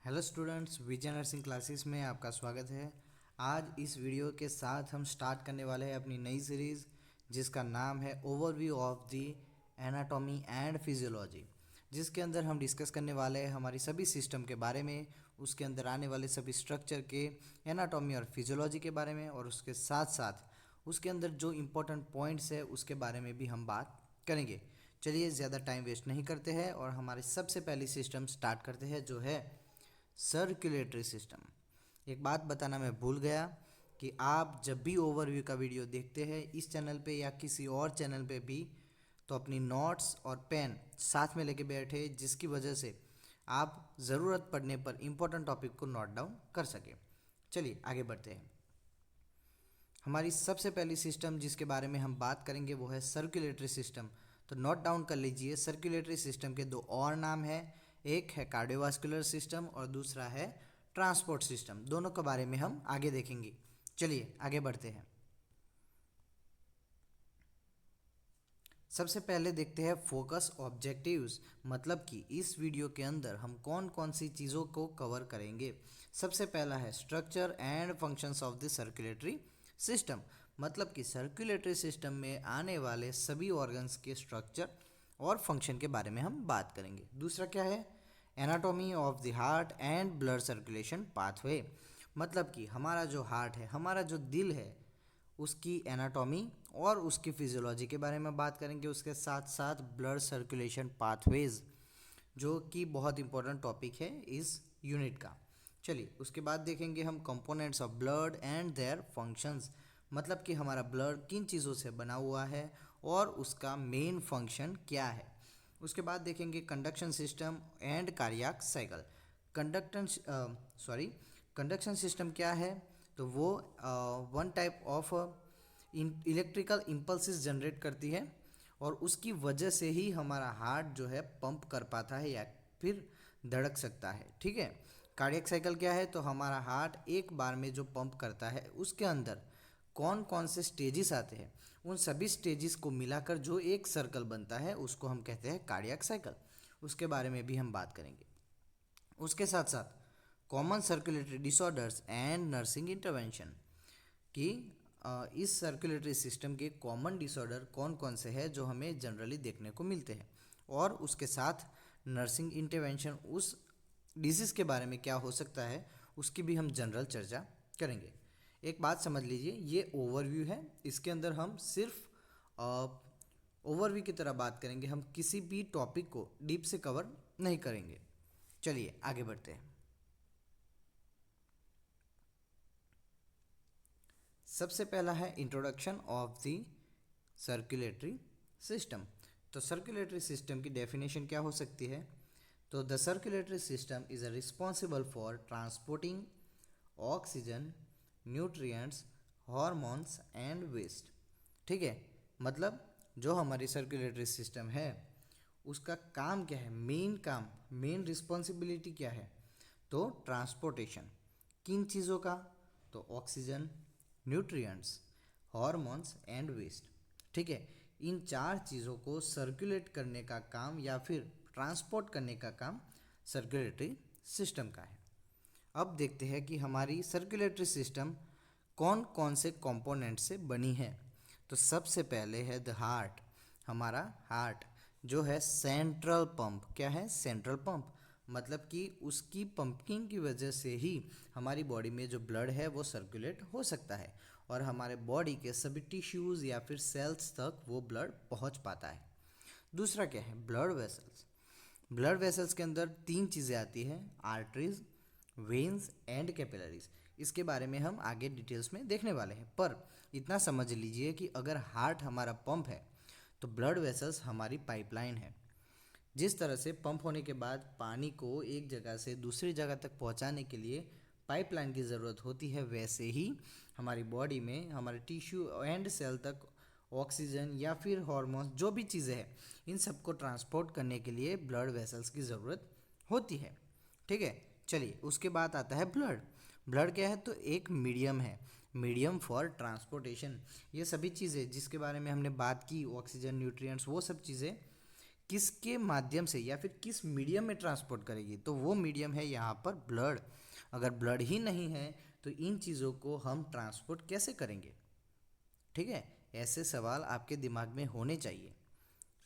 Hello students, विजय nursing classes में आपका स्वागत है। आज इस वीडियो के साथ हम स्टार्ट करने वाले हैं अपनी नई सीरीज़ जिसका नाम है overview of the anatomy and physiology, जिसके अंदर हम डिस्कस करने वाले हैं हमारी सभी सिस्टम के बारे में, उसके अंदर आने वाले सभी स्ट्रक्चर के एनाटॉमी और फिजियोलॉजी के बारे में, और उसके साथ साथ उसके अंदर जो इम्पोर्टेंट पॉइंट्स है उसके बारे में भी हम बात करेंगे। चलिए ज़्यादा टाइम वेस्ट नहीं करते हैं और हमारी सबसे पहली सिस्टम स्टार्ट करते हैं जो है सर्कुलेटरी सिस्टम। एक बात बताना मैं भूल गया कि आप जब भी ओवरव्यू का वीडियो देखते हैं इस चैनल पे या किसी और चैनल पे भी, तो अपनी नोट्स और पेन साथ में लेके बैठे, जिसकी वजह से आप ज़रूरत पड़ने पर इम्पोर्टेंट टॉपिक को नोट डाउन कर सकें। चलिए आगे बढ़ते हैं। हमारी सबसे पहली सिस्टम जिसके बारे में हम बात करेंगे वो है सर्कुलेटरी सिस्टम। तो नोट डाउन कर लीजिए, सर्कुलेटरी सिस्टम के दो और नाम हैं, एक है कार्डियोवास्कुलर सिस्टम और दूसरा है ट्रांसपोर्ट सिस्टम। दोनों के बारे में हम आगे देखेंगे। चलिए आगे बढ़ते हैं। सबसे पहले देखते हैं फोकस ऑब्जेक्टिव्स, मतलब कि इस वीडियो के अंदर हम कौन कौन सी चीज़ों को कवर करेंगे। सबसे पहला है structure and functions of the circulatory system, मतलब कि सर्कुलेटरी सिस्टम में आने वाले सभी ऑर्गन्स के स्ट्रक्चर और फंक्शन के बारे में हम बात करेंगे। दूसरा क्या है, anatomy of the heart and blood circulation pathway, मतलब कि हमारा जो हार्ट है, हमारा जो दिल है, उसकी एनाटॉमी और उसकी फिजियोलॉजी के बारे में बात करेंगे। उसके साथ साथ ब्लड सर्कुलेशन पाथवेज, जो कि बहुत इंपॉर्टेंट टॉपिक है इस यूनिट का। चलिए उसके बाद देखेंगे हम components of blood and their functions, मतलब कि हमारा ब्लड किन चीज़ों से बना हुआ है और उसका मेन फंक्शन क्या है। उसके बाद देखेंगे conduction system and cardiac cycle. Conduction sorry conduction system क्या है, तो वो one type of electrical impulses generate करती है और उसकी वजह से ही हमारा हार्ट जो है पंप कर पाता है या फिर धड़क सकता है। ठीक है। कार्डियक साइकिल क्या है, तो हमारा हार्ट एक बार में जो पंप करता है उसके अंदर कौन कौन से स्टेजेस आते हैं, उन सभी स्टेजेस को मिलाकर जो एक सर्कल बनता है उसको हम कहते हैं कार्डियक साइकिल। उसके बारे में भी हम बात करेंगे। उसके साथ साथ common circulatory disorders and nursing intervention, कि इस सर्कुलेटरी सिस्टम के कॉमन डिसऑर्डर कौन कौन से हैं जो हमें जनरली देखने को मिलते हैं, और उसके साथ नर्सिंग इंटरवेंशन उस डिजीज़ के बारे में क्या हो सकता है उसकी भी हम जनरल चर्चा करेंगे। एक बात समझ लीजिए, ये ओवरव्यू है, इसके अंदर हम सिर्फ ओवरव्यू की तरह बात करेंगे, हम किसी भी टॉपिक को डीप से कवर नहीं करेंगे। चलिए आगे बढ़ते हैं। सबसे पहला है introduction of the circulatory system. तो सर्कुलेटरी सिस्टम की डेफिनेशन क्या हो सकती है, तो the circulatory system is a responsible for transporting oxygen, nutrients, hormones and waste. ठीक है, मतलब जो हमारी सर्कुलेटरी सिस्टम है उसका काम क्या है, मेन काम, मेन रिस्पॉन्सिबिलिटी क्या है, तो ट्रांसपोर्टेशन। किन चीज़ों का, तो oxygen, nutrients, hormones and waste. ठीक है, इन चार चीज़ों को सर्कुलेट करने का काम या फिर ट्रांसपोर्ट करने का काम सर्कुलेटरी सिस्टम का है। अब देखते हैं कि हमारी सर्कुलेटरी सिस्टम कौन कौन से कंपोनेंट से बनी है। तो सबसे पहले है द हार्ट। हमारा हार्ट जो है सेंट्रल पंप, क्या है, सेंट्रल पंप, मतलब कि उसकी पंपिंग की वजह से ही हमारी बॉडी में जो ब्लड है वो सर्कुलेट हो सकता है और हमारे बॉडी के सभी टिश्यूज़ या फिर सेल्स तक वो ब्लड पहुंच पाता है। दूसरा क्या है, ब्लड वेसल्स। ब्लड वेसल्स के अंदर तीन चीज़ें आती हैं, आर्टरीज, वेन्स एंड कैपिलरीज। इसके बारे में हम आगे डिटेल्स में देखने वाले हैं, पर इतना समझ लीजिए कि अगर हार्ट हमारा पंप है तो ब्लड वेसल्स हमारी पाइपलाइन है। जिस तरह से पंप होने के बाद पानी को एक जगह से दूसरी जगह तक पहुंचाने के लिए पाइपलाइन की ज़रूरत होती है, वैसे ही हमारी बॉडी में हमारे टिश्यू एंड सेल तक ऑक्सीजन या फिर हार्मोन्स जो भी चीज़ें हैं इन सबको ट्रांसपोर्ट करने के लिए ब्लड वेसल्स की ज़रूरत होती है। ठीक है, चलिए उसके बाद आता है ब्लड। ब्लड क्या है, तो एक मीडियम है, मीडियम फॉर ट्रांसपोर्टेशन। ये सभी चीज़ें जिसके बारे में हमने बात की, ऑक्सीजन, न्यूट्रिएंट्स, वो सब चीज़ें किसके माध्यम से या फिर किस मीडियम में ट्रांसपोर्ट करेगी, तो वो मीडियम है यहाँ पर ब्लड। अगर ब्लड ही नहीं है तो इन चीज़ों को हम ट्रांसपोर्ट कैसे करेंगे? ठीक है, ऐसे सवाल आपके दिमाग में होने चाहिए।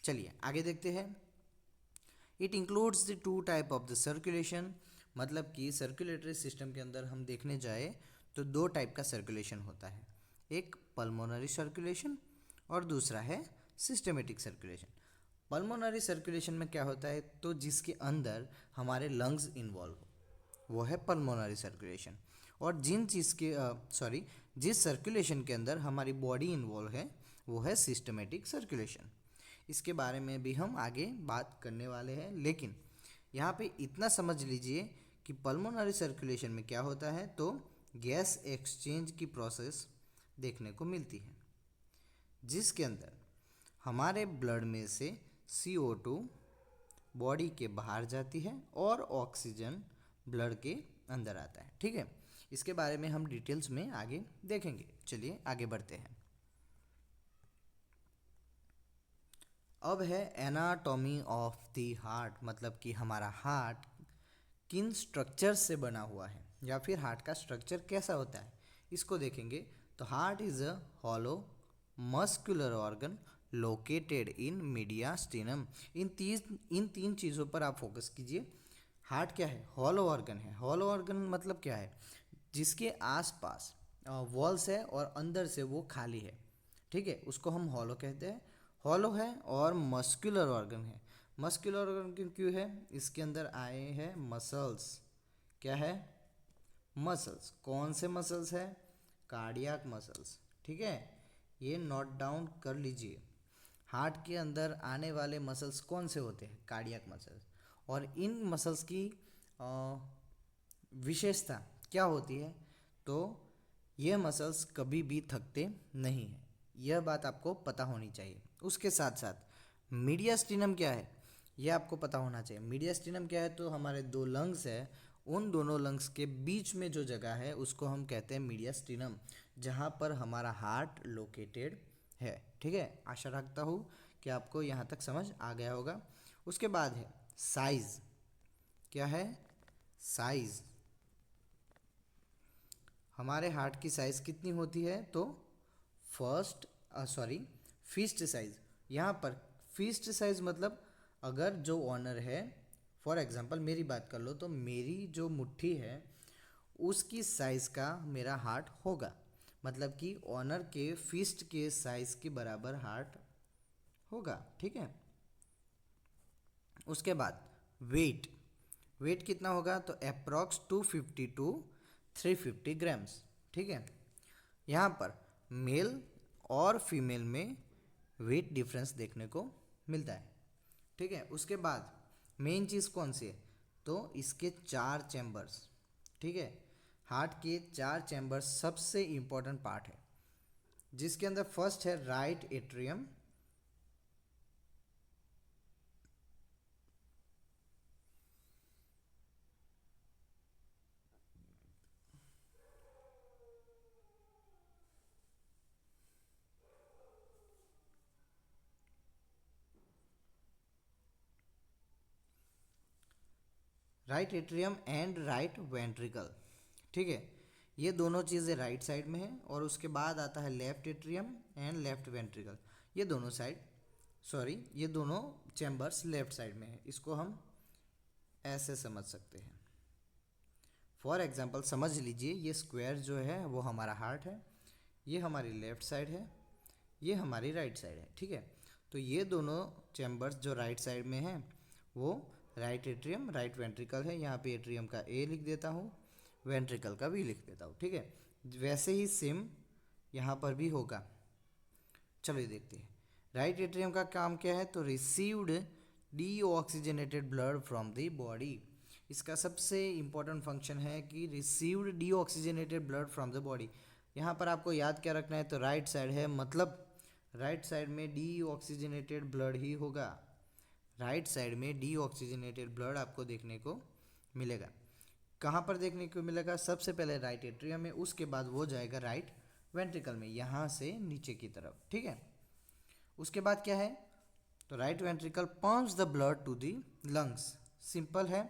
चलिए आगे देखते हैं। It includes the two type of the circulation, मतलब कि सर्कुलेटरी सिस्टम के अंदर हम देखने जाए तो दो टाइप का सर्कुलेशन होता है, एक पल्मोनरी सर्कुलेशन और दूसरा है सिस्टमेटिक सर्कुलेशन। पल्मोनरी सर्कुलेशन में क्या होता है, तो जिसके अंदर हमारे लंग्स इन्वॉल्व हो वो है पल्मोनरी सर्कुलेशन, और जिस सर्कुलेशन के अंदर हमारी बॉडी इन्वॉल्व है वो है सिस्टमेटिक सर्कुलेशन। इसके बारे में भी हम आगे बात करने वाले हैं, लेकिन यहाँ पे इतना समझ लीजिए कि पल्मोनरी सर्कुलेशन में क्या होता है, तो गैस एक्सचेंज की प्रोसेस देखने को मिलती है, जिसके अंदर हमारे ब्लड में से CO2 बॉडी के बाहर जाती है और ऑक्सीजन ब्लड के अंदर आता है। ठीक है, इसके बारे में हम डिटेल्स में आगे देखेंगे। चलिए आगे बढ़ते हैं। अब है एनाटॉमी ऑफ द हार्ट, मतलब कि हमारा हार्ट किन स्ट्रक्चर से बना हुआ है या फिर हार्ट का स्ट्रक्चर कैसा होता है, इसको देखेंगे। तो heart is a hollow muscular organ located in mediastinum. इन तीन चीज़ों पर आप फोकस कीजिए। हार्ट क्या है? हॉलो ऑर्गन है। हॉलो ऑर्गन मतलब क्या है? जिसके आसपास वॉल्स है और अंदर से वो खाली है। ठीक है, उसको हम हॉलो कहते हैं। हॉलो है और मस्कुलर ऑर्गन है। मस्कुलर ऑर्गन क्यों है? इसके अंदर आए हैं मसल्स। क्या है? मसल्स। कौन से मसल्स है? Cardiac muscles. ठीक है, ये नोट डाउन कर लीजिए। हार्ट के अंदर आने वाले मसल्स कौन से होते हैं? Cardiac muscles. और इन मसल्स की विशेषता क्या होती है? तो ये मसल्स कभी भी थकते नहीं हैं, यह बात आपको पता होनी चाहिए। उसके साथ साथ मीडियास्टिनम क्या है, यह आपको पता होना चाहिए। मीडियास्टिनम क्या है? तो हमारे दो लंग्स है, उन दोनों लंग्स के बीच में जो जगह है उसको हम कहते हैं मीडियास्टिनम, जहाँ पर हमारा हार्ट लोकेटेड है। ठीक है, आशा रखता हूँ कि आपको यहाँ तक समझ आ गया होगा। उसके बाद है साइज। क्या है? साइज। हमारे हार्ट की साइज़ कितनी होती है? तो फिस्ट साइज। यहाँ पर फिस्ट साइज मतलब अगर जो ऑनर है, फॉर एग्जांपल मेरी बात कर लो, तो मेरी जो मुट्ठी है उसकी साइज़ का मेरा हार्ट होगा, मतलब कि ऑनर के फिस्ट के साइज़ के बराबर हार्ट होगा। ठीक है, उसके बाद वेट। वेट कितना होगा? तो अप्रॉक्स 250 टू 350 ग्राम्स। ठीक है, यहाँ पर मेल और फीमेल में वेट डिफरेंस देखने को मिलता है। ठीक है, उसके बाद मेन चीज़ कौन सी है? तो इसके 4 चैम्बर्स। ठीक है, हार्ट के 4 चैम्बर्स सबसे इम्पोर्टेंट पार्ट है, जिसके अंदर फर्स्ट है right atrium. Right atrium and right ventricle. ठीक है, ये दोनों चीज़ें राइट साइड में है, और उसके बाद आता है left atrium and left ventricle. ये दोनों चैम्बर्स लेफ्ट साइड में है। इसको हम ऐसे समझ सकते हैं। फॉर एग्जांपल समझ लीजिए, ये स्क्वायर जो है वो हमारा हार्ट है, ये हमारी लेफ्ट साइड है, ये हमारी राइट साइड है। ठीक है, तो ये दोनों चैम्बर्स जो राइट साइड में हैं वो राइट एट्रियम राइट वेंट्रिकल है। यहाँ पे एट्रियम का ए लिख देता हूँ, वेंट्रिकल का भी लिख देता हूँ। ठीक है, वैसे ही सेम यहाँ पर भी होगा। चलिए देखते हैं राइट एट्रियम का काम क्या है। तो received deoxygenated blood from the body. इसका सबसे इम्पोर्टेंट फंक्शन है कि received deoxygenated blood from the body. यहाँ पर आपको याद क्या रखना है? तो राइट साइड है, मतलब राइट साइड में डीऑक्सीजनेटेड ब्लड ही होगा। राइट साइड में डीऑक्सीजनेटेड ब्लड आपको देखने को मिलेगा। कहाँ पर देखने को मिलेगा? सबसे पहले राइट एट्रियम में, उसके बाद वो जाएगा राइट वेंट्रिकल में, यहाँ से नीचे की तरफ। ठीक है, उसके बाद क्या है? तो right ventricle pumps the blood to the lungs. Simple है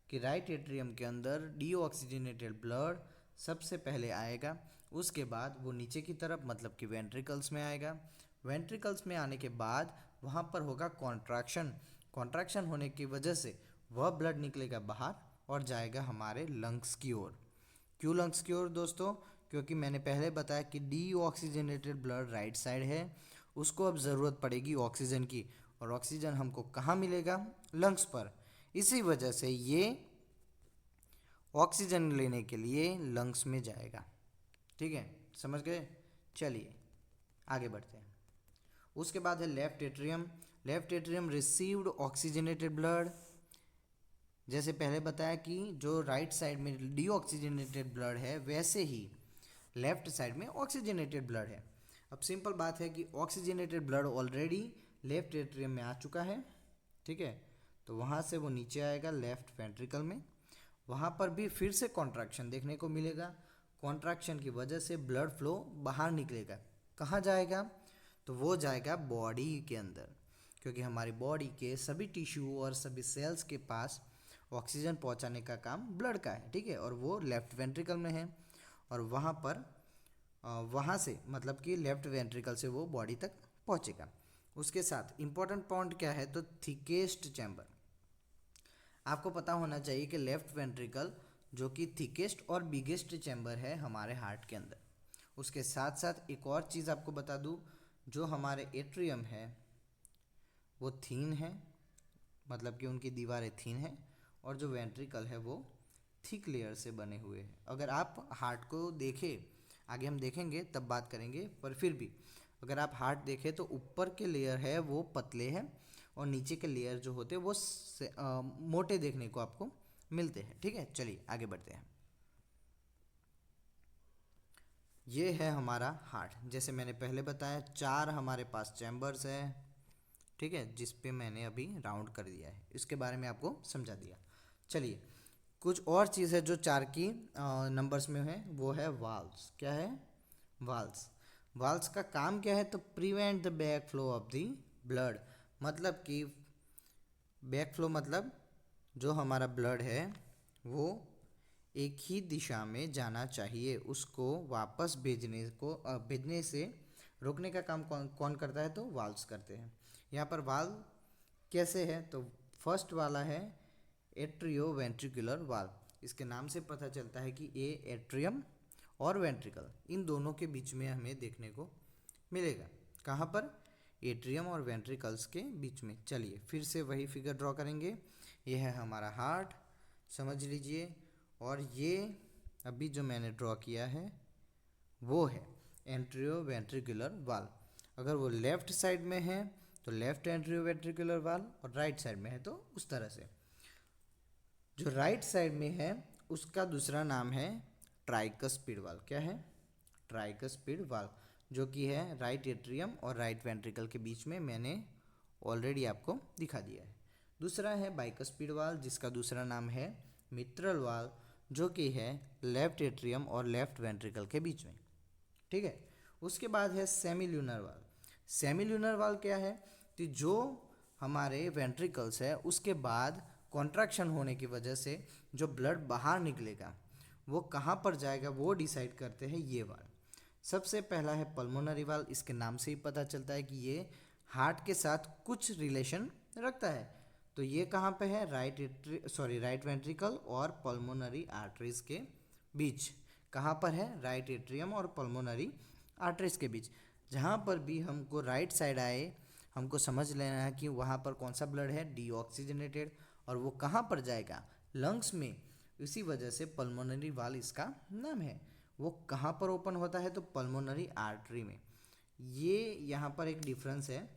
कि राइट एट्रियम के अंदर डीऑक्सीजनेटेड ब्लड सबसे पहले आएगा, उसके बाद वो नीचे की तरफ मतलब कि वेंट्रिकल्स में आएगा। वेंट्रिकल्स में आने के बाद वहाँ पर होगा कॉन्ट्रैक्शन। कॉन्ट्रैक्शन होने की वजह से वह ब्लड निकलेगा बाहर और जाएगा हमारे लंग्स की ओर। क्यों लंग्स की ओर दोस्तों? क्योंकि मैंने पहले बताया कि डीऑक्सीजनेटेड ब्लड राइट साइड है, उसको अब ज़रूरत पड़ेगी ऑक्सीजन की, और ऑक्सीजन हमको कहाँ मिलेगा? लंग्स पर। इसी वजह से ये ऑक्सीजन लेने के लिए लंग्स में जाएगा। ठीक है, समझ गए? चलिए आगे बढ़ते हैं। उसके बाद है left atrium. Left atrium received oxygenated blood. जैसे पहले बताया कि जो राइट साइड में डीऑक्सीजनेटेड ब्लड है, वैसे ही लेफ्ट साइड में ऑक्सीजनेटेड ब्लड है। अब सिंपल बात है कि oxygenated blood already left atrium में आ चुका है। ठीक है, तो वहाँ से वो नीचे आएगा लेफ्ट वेंट्रिकल में। वहाँ पर भी फिर से कॉन्ट्रैक्शन देखने को मिलेगा। कॉन्ट्रैक्शन की वजह से ब्लड फ्लो बाहर निकलेगा। कहाँ जाएगा? तो वो जाएगा बॉडी के अंदर, क्योंकि हमारी बॉडी के सभी टिश्यू और सभी सेल्स के पास ऑक्सीजन पहुंचाने का काम ब्लड का है। ठीक है, और वो लेफ्ट वेंट्रिकल में है, और वहाँ पर वहाँ से मतलब कि लेफ्ट वेंट्रिकल से वो बॉडी तक पहुँचेगा। उसके साथ इम्पॉर्टेंट पॉइंट क्या है? तो थिकेस्ट चैम्बर। आपको पता होना चाहिए कि लेफ्ट वेंट्रिकल जो कि थिकेस्ट और बिगेस्ट चैम्बर है हमारे हार्ट के अंदर। उसके साथ साथ एक और चीज़ आपको बता दूं, जो हमारे एट्रियम है वो थीन है, मतलब कि उनकी दीवारें थीन है, और जो वेंट्रिकल है वो थिक लेयर से बने हुए हैं। अगर आप हार्ट को देखें, आगे हम देखेंगे तब बात करेंगे, पर फिर भी अगर आप हार्ट देखें तो ऊपर के लेयर है वो पतले हैं, और नीचे के लेयर जो होते हैं वो मोटे देखने को आपको मिलते हैं। ठीक है, चलिए आगे बढ़ते हैं। ये है हमारा हार्ट। जैसे मैंने पहले बताया, 4 हमारे पास चैम्बर्स है। ठीक है, जिस पे मैंने अभी राउंड कर दिया है, इसके बारे में आपको समझा दिया। चलिए कुछ और चीज़ है जो 4 की नंबर्स में है, वो है वाल्व्स। क्या है? वाल्व्स। वाल्व्स का काम क्या है? तो prevent the back flow of the blood. मतलब कि बैक फ्लो मतलब जो हमारा ब्लड है वो एक ही दिशा में जाना चाहिए, उसको वापस भेजने से रोकने का काम कौन कौन करता है? तो वाल्व्स करते हैं। यहाँ पर वाल्व कैसे है? तो फर्स्ट वाला है एट्रियो वेंट्रिकुलर वाल्व। इसके नाम से पता चलता है कि ये एट्रियम और वेंट्रिकल इन दोनों के बीच में हमें देखने को मिलेगा। कहाँ पर? एट्रियम और वेंट्रिकल्स के बीच में। चलिए फिर से वही फिगर ड्रॉ करेंगे। ये है हमारा हार्ट, समझ लीजिए, और ये अभी जो मैंने ड्रॉ किया है वो है एंट्रियो वेंट्रिकुलर वाल्व। अगर वो लेफ्ट साइड में है तो लेफ्ट एंट्रियो वेंट्रिकुलर वाल्व, और राइट साइड में है तो उस तरह से। जो राइट साइड में है उसका दूसरा नाम है ट्राइकस्पिड वाल्व। क्या है? ट्राइकस्पिड वाल्व, जो कि है राइट एट्रियम और राइट वेंट्रिकल के बीच में। मैंने ऑलरेडी आपको दिखा दिया है। दूसरा है बाइकस्पिड वाल्व, जिसका दूसरा नाम है मिट्रल वाल्व, जो कि है लेफ्ट एट्रियम और लेफ्ट वेंट्रिकल के बीच में। ठीक है, उसके बाद है सेमील्यूनर वाल्व। सेमील्यूनर वाल्व क्या है? कि जो हमारे वेंट्रिकल्स है उसके बाद कॉन्ट्रैक्शन होने की वजह से जो ब्लड बाहर निकलेगा वो कहाँ पर जाएगा वो डिसाइड करते हैं ये वाल्व। सबसे पहला है पल्मोनरी वाल्व। इसके नाम से ही पता चलता है कि ये हार्ट के साथ कुछ रिलेशन रखता है। तो ये कहाँ पे है? राइट वेंट्रिकल और पल्मोनरी आर्टरीज के बीच। कहाँ पर है? राइट एट्रियम और पल्मोनरी आर्टरीज के बीच। जहाँ पर भी हमको राइट साइड आए, हमको समझ लेना है कि वहाँ पर कौन सा ब्लड है? डीऑक्सीजनेटेड, और वो कहाँ पर जाएगा? लंग्स में। इसी वजह से पल्मोनरी वाल्व इसका नाम है। वो कहाँ पर ओपन होता है? तो पल्मोनरी आर्टरी में। ये यहाँ पर एक डिफरेंस है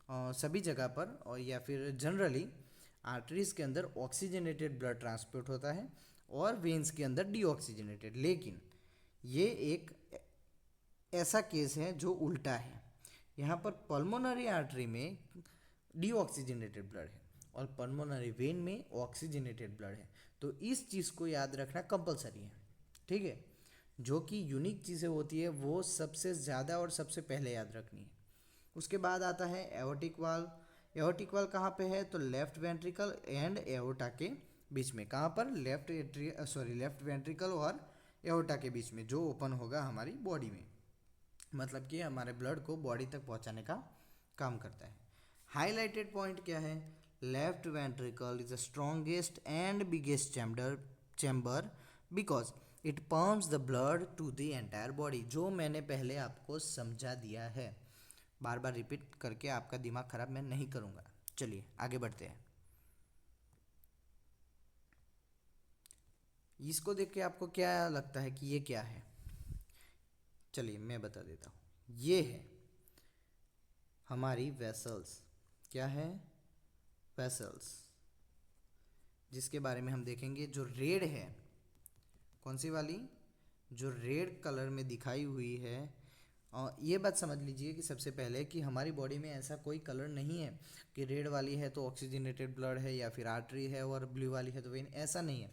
सभी जगह पर, और या फिर जनरली आर्टरीज के अंदर ऑक्सीजनेटेड ब्लड ट्रांसपोर्ट होता है और वेन्स के अंदर डीऑक्सीजनेटेड। लेकिन ये एक ऐसा केस है जो उल्टा है। यहाँ पर पल्मोनरी आर्टरी में डीऑक्सीजनेटेड ब्लड है और पल्मोनरी वेन में ऑक्सीजनेटेड ब्लड है। तो इस चीज़ को याद रखना कंपलसरी है। ठीक है, जो कि यूनिक चीज़ें होती है वो सबसे ज़्यादा और सबसे पहले याद रखनी है। उसके बाद आता है एओर्टिक वाल्व। एओर्टिक वाल कहाँ पे है? तो लेफ्ट वेंट्रिकल एंड एओर्टा के बीच में। कहाँ पर? लेफ्ट वेंट्रिकल और एओर्टा के बीच में, जो ओपन होगा हमारी बॉडी में, मतलब कि हमारे ब्लड को बॉडी तक पहुंचाने का काम करता है। हाईलाइटेड पॉइंट क्या है? Left ventricle is the strongest and biggest chamber because it pumps the blood to the entire body. जो मैंने पहले आपको समझा दिया है, बार बार रिपीट करके आपका दिमाग खराब मैं नहीं करूँगा। चलिए आगे बढ़ते हैं। इसको देख के आपको क्या लगता है कि ये क्या है? चलिए मैं बता देता हूँ। ये है हमारी वेसल्स। क्या है? वेसल्स, जिसके बारे में हम देखेंगे। जो रेड है, कौन सी वाली? जो रेड कलर में दिखाई हुई है। और ये बात समझ लीजिए कि सबसे पहले कि हमारी बॉडी में ऐसा कोई कलर नहीं है कि रेड वाली है तो ऑक्सीजनेटेड ब्लड है या फिर आर्टरी है और ब्लू वाली है तो वेन, ऐसा नहीं है।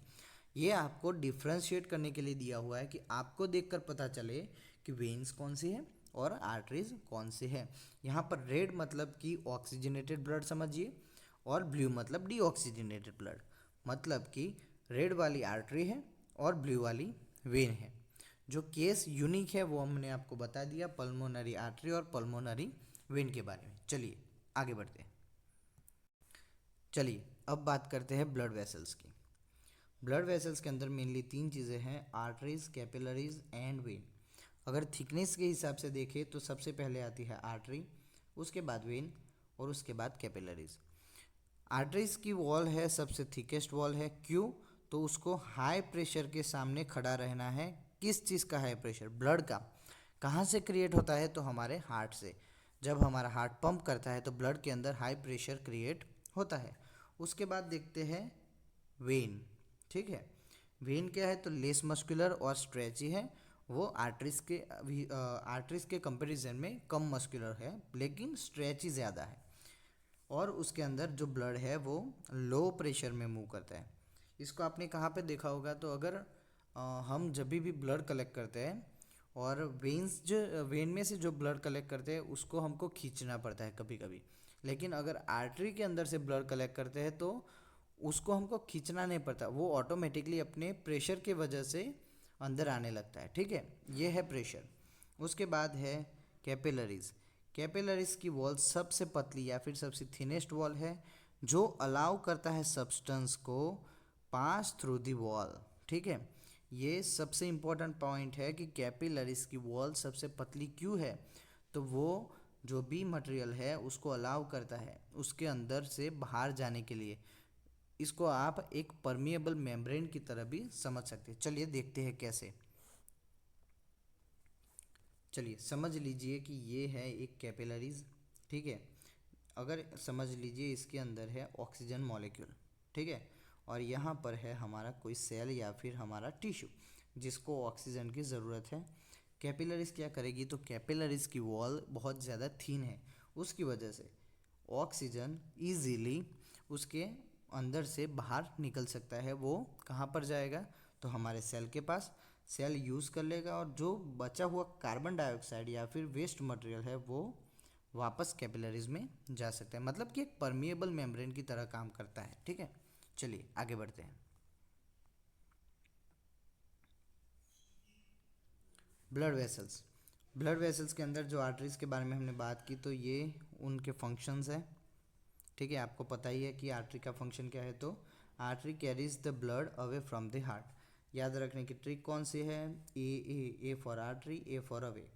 ये आपको डिफ्रेंशिएट करने के लिए दिया हुआ है कि आपको देखकर पता चले कि वेन्स कौन सी है और आर्टरीज कौन सी है। यहाँ पर रेड मतलब कि ऑक्सीजनेटेड ब्लड समझिए, और ब्लू मतलब डीऑक्सीजनेटेड ब्लड, मतलब कि रेड वाली आर्टरी है और ब्लू वाली वेन है। जो केस यूनिक है वो हमने आपको बता दिया, पल्मोनरी आर्टरी और पल्मोनरी वेन के बारे में। चलिए आगे बढ़ते हैं। चलिए अब बात करते हैं ब्लड वेसल्स की। ब्लड वेसल्स के अंदर मेनली तीन चीज़ें हैं, आर्टरीज, कैपिलरीज एंड वेन। अगर थिकनेस के हिसाब से देखें तो सबसे पहले आती है आर्टरी, उसके बाद वेन और उसके बाद कैपिलरीज। आर्टरीज की वॉल है सबसे थिकेस्ट वॉल है। क्यों? तो उसको हाई प्रेशर के सामने खड़ा रहना है। किस चीज़ का हाई प्रेशर? ब्लड का। कहाँ से क्रिएट होता है? तो हमारे हार्ट से। जब हमारा हार्ट पंप करता है तो ब्लड के अंदर हाई प्रेशर क्रिएट होता है। उसके बाद देखते हैं वेन। ठीक है, वेन क्या है? तो लेस मस्कुलर और स्ट्रेची है। वो आर्टरीज के कंपैरिजन में कम मस्कुलर है लेकिन स्ट्रेची ज़्यादा है। और उसके अंदर जो ब्लड है वो लो प्रेशर में मूव करता है। इसको आपने कहाँ पे देखा होगा? तो अगर हम जब भी ब्लड कलेक्ट करते हैं और वेन में से जो ब्लड कलेक्ट करते हैं उसको हमको खींचना पड़ता है कभी कभी, लेकिन अगर आर्टरी के अंदर से ब्लड कलेक्ट करते हैं तो उसको हमको खींचना नहीं पड़ता, वो ऑटोमेटिकली अपने प्रेशर के वजह से अंदर आने लगता है। ठीक है, ये है प्रेशर। उसके बाद है कैपिलरीज। कैपिलरीज की वॉल सबसे पतली या फिर सबसे थिनेस्ट वॉल है जो अलाउ करता है सब्सटेंस को पास थ्रू दी वॉल। ठीक है, ये सबसे इम्पोर्टेंट पॉइंट है कि कैपिलरीज की वॉल सबसे पतली क्यों है? तो वो जो भी मटेरियल है उसको अलाउ करता है उसके अंदर से बाहर जाने के लिए। इसको आप एक परमिएबल मेम्ब्रेन की तरह भी समझ सकते हैं। चलिए देखते हैं कैसे। चलिए समझ लीजिए कि ये है एक कैपिलरीज। ठीक है, अगर समझ लीजिए इसके अंदर है ऑक्सीजन मॉलिक्यूल। ठीक है, और यहाँ पर है हमारा कोई सेल या फिर हमारा टिश्यू जिसको ऑक्सीजन की ज़रूरत है। कैपिलरीज क्या करेगी? तो कैपिलरीज की वॉल बहुत ज़्यादा थीन है, उसकी वजह से ऑक्सीजन ईजीली उसके अंदर से बाहर निकल सकता है। वो कहाँ पर जाएगा? तो हमारे सेल के पास। सेल यूज़ कर लेगा और जो बचा हुआ कार्बन डाइऑक्साइड या फिर वेस्ट मटेरियल है वो वापस कैपिलरीज में जा सकता है, मतलब कि एक परमिएबल मेम्ब्रेन की तरह काम करता है। ठीक है, चलिए आगे बढ़ते हैं। Blood vessels. ब्लड वेसल्स के अंदर जो आर्टरीज के बारे में हमने बात की तो ये उनके फंक्शंस हैं। ठीक है, आपको पता ही है कि आर्टरी का फंक्शन क्या है। तो artery carries the blood away from the heart. याद रखने की ट्रिक कौन सी है? A for artery, A for away.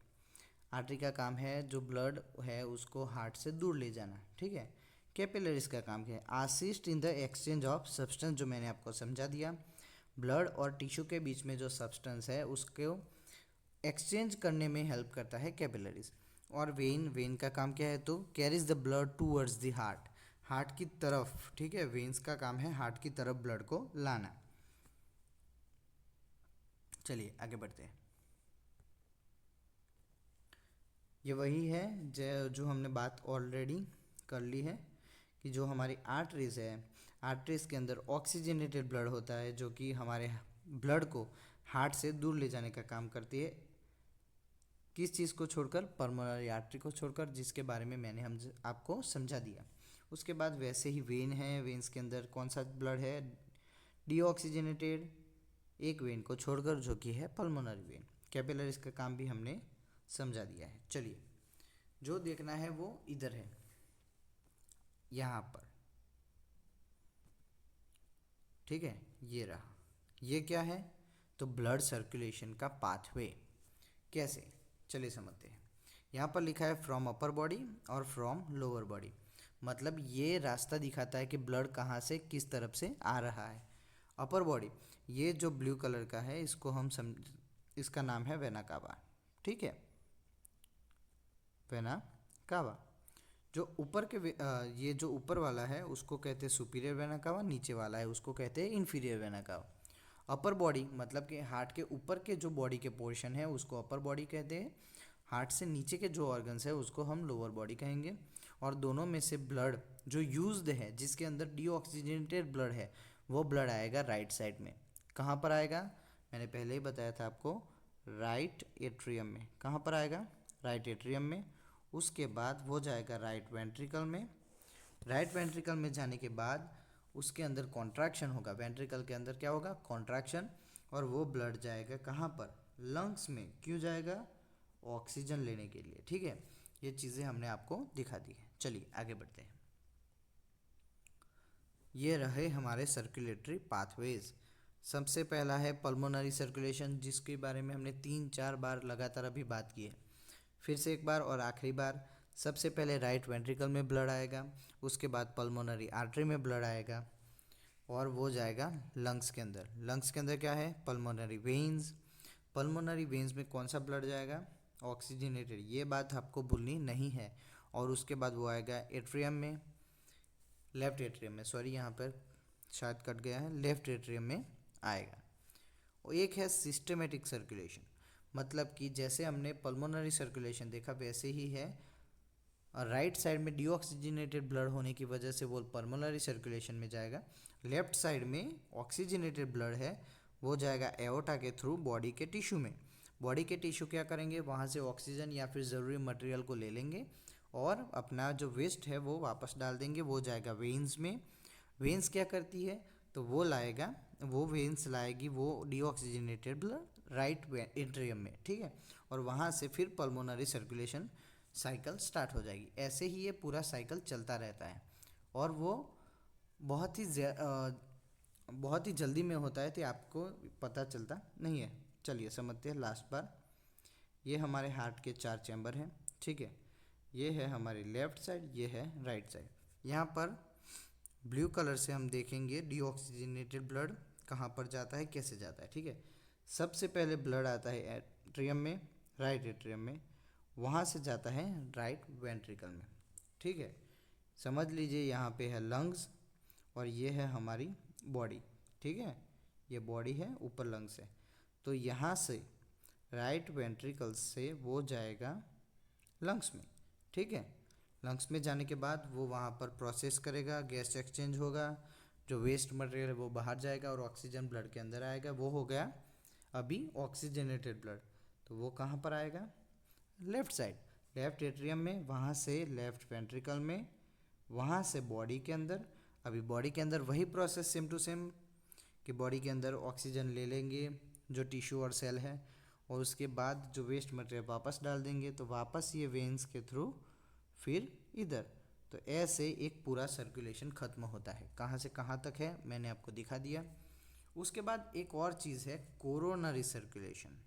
Artery का काम है जो ब्लड है उसको हार्ट से दूर ले जाना। ठीक है, कैपिलरीज का काम क्या है? Assist in the exchange of substance, जो मैंने आपको समझा दिया। ब्लड और टिश्यू के बीच में जो सब्सटेंस है उसको एक्सचेंज करने में हेल्प करता है कैपिलरीज। और वेन का काम क्या है? तो carries the blood towards the heart, heart की तरफ। ठीक है, वेन्स का काम है हार्ट की तरफ ब्लड को लाना। चलिए आगे बढ़ते हैं। ये वही है जो हमने बात ऑलरेडी कर ली है कि जो हमारी आर्टरीज है, आर्टरीज के अंदर ऑक्सीजनेटेड ब्लड होता है जो कि हमारे ब्लड को हार्ट से दूर ले जाने का काम करती है। किस चीज़ को छोड़कर? पल्मोनरी आर्टरी को छोड़कर, जिसके बारे में मैंने आपको समझा दिया। उसके बाद वैसे ही वेन है, वेन्स के अंदर कौन सा ब्लड है, डीऑक्सीजनेटेड, एक वेन को छोड़कर जो कि है पल्मोनरी वेन। कैपिलरीज का काम भी हमने समझा दिया है। चलिए, जो देखना है वो इधर है, यहाँ पर, ठीक है, ये रहा। ये क्या है, तो ब्लड सर्कुलेशन का पाथवे। कैसे, चलिए समझते हैं। यहाँ पर लिखा है फ्रॉम अपर बॉडी और फ्रॉम लोअर बॉडी, मतलब ये रास्ता दिखाता है कि ब्लड कहाँ से किस तरफ से आ रहा है। अपर बॉडी, ये जो ब्लू कलर का है इसको हम इसका नाम है वेना कावा, ठीक है, वेना कावा। जो ऊपर के ये जो ऊपर वाला है उसको कहते हैं सुपीरियर वेना कावा, नीचे वाला है उसको कहते हैं inferior vena cava. Upper body मतलब कि हार्ट के ऊपर के जो बॉडी के पोर्शन है उसको अपर बॉडी कहते हैं, हार्ट से नीचे के जो ऑर्गन्स है उसको हम लोअर बॉडी कहेंगे। और दोनों में से ब्लड जो यूज्ड है, जिसके अंदर डीऑक्सीजनेटेड ब्लड है, वो ब्लड आएगा राइट साइड में। कहाँ पर आएगा, मैंने पहले ही बताया था आपको, राइट एट्रियम में। कहाँ पर आएगा, राइट एट्रियम में। उसके बाद वो जाएगा राइट वेंट्रिकल में। राइट वेंट्रिकल में जाने के बाद उसके अंदर कॉन्ट्रैक्शन होगा, वेंट्रिकल के अंदर क्या होगा, कॉन्ट्रैक्शन, और वो ब्लड जाएगा कहाँ पर, लंग्स में। क्यों जाएगा, ऑक्सीजन लेने के लिए, ठीक है। ये चीज़ें हमने आपको दिखा दी है। चलिए आगे बढ़ते हैं। ये रहे हमारे सर्कुलेटरी पाथवेज। सबसे पहला है पल्मोनरी सर्कुलेशन, जिसके बारे में हमने 3-4 बार लगातार अभी बात की है। फिर से एक बार और आखिरी बार। सबसे पहले राइट वेंट्रिकल में ब्लड आएगा, उसके बाद पल्मोनरी आर्टरी में ब्लड आएगा, और वो जाएगा लंग्स के अंदर। लंग्स के अंदर क्या है, पल्मोनरी वेन्स। पल्मोनरी वेन्स में कौन सा ब्लड जाएगा, ऑक्सीजनेटेड, ये बात आपको भूलनी नहीं है। और उसके बाद वो आएगा एट्रियम में, लेफ्ट एट्रियम में, सॉरी यहाँ पर शायद कट गया है, लेफ्ट एट्रियम में आएगा। और एक है सिस्टमेटिक सर्कुलेशन, मतलब कि जैसे हमने पल्मोनरी सर्कुलेशन देखा वैसे ही है, और राइट साइड में डीऑक्सीजनेटेड ब्लड होने की वजह से वो पल्मोनरी सर्कुलेशन में जाएगा। लेफ्ट साइड में ऑक्सीजनेटेड ब्लड है, वो जाएगा एओर्टा के थ्रू बॉडी के टिश्यू में। बॉडी के टिश्यू क्या करेंगे, वहाँ से ऑक्सीजन या फिर ज़रूरी मटेरियल को ले लेंगे और अपना जो वेस्ट है वो वापस डाल देंगे, वो जाएगा वेन्स में। वेन्स क्या करती है, तो वो लाएगा, वो वेन्स लाएगी वो डीऑक्सीजनेटेड ब्लड राइट एट्रियम में, ठीक है। और वहाँ से फिर पल्मोनरी सर्कुलेशन साइकिल स्टार्ट हो जाएगी। ऐसे ही ये पूरा साइकिल चलता रहता है, और वो बहुत ही बहुत ही जल्दी में होता है, तो आपको पता चलता नहीं है। चलिए समझते हैं लास्ट बार। ये हमारे हार्ट के 4 चैम्बर हैं, ठीक है। ये है हमारी लेफ़्ट साइड, ये है राइट साइड। यहाँ पर ब्लू कलर से हम देखेंगे डीऑक्सीजनेटेड ब्लड कहाँ पर जाता है, कैसे जाता है, ठीक है। सबसे पहले ब्लड आता है एट्रियम में, राइट एट्रियम में, वहाँ से जाता है राइट वेंट्रिकल में, ठीक है। समझ लीजिए यहाँ पे है लंग्स, और ये है हमारी बॉडी, ठीक है। ये बॉडी है, ऊपर लंग्स है। तो यहाँ से राइट वेंट्रिकल से वो जाएगा लंग्स में, ठीक है। लंग्स में जाने के बाद वो वहाँ पर प्रोसेस करेगा, गैस एक्सचेंज होगा, जो वेस्ट मटेरियल है वो बाहर जाएगा और ऑक्सीजन ब्लड के अंदर आएगा। वो हो गया अभी ऑक्सीजनेटेड ब्लड। तो वो कहाँ पर आएगा, लेफ़्ट साइड, लेफ़्ट एट्रियम में, वहाँ से लेफ़्ट वेंट्रिकल में, वहाँ से बॉडी के अंदर। अभी बॉडी के अंदर वही प्रोसेस सेम टू सेम, कि बॉडी के अंदर ऑक्सीजन ले लेंगे जो टिश्यू और सेल है, और उसके बाद जो वेस्ट मटेरियल वापस डाल देंगे, तो वापस ये वेन्स के थ्रू फिर इधर। तो ऐसे एक पूरा सर्कुलेशन ख़त्म होता है। कहाँ से कहाँ तक है मैंने आपको दिखा दिया। उसके बाद एक और चीज़ है कोरोनरी सर्कुलेशन।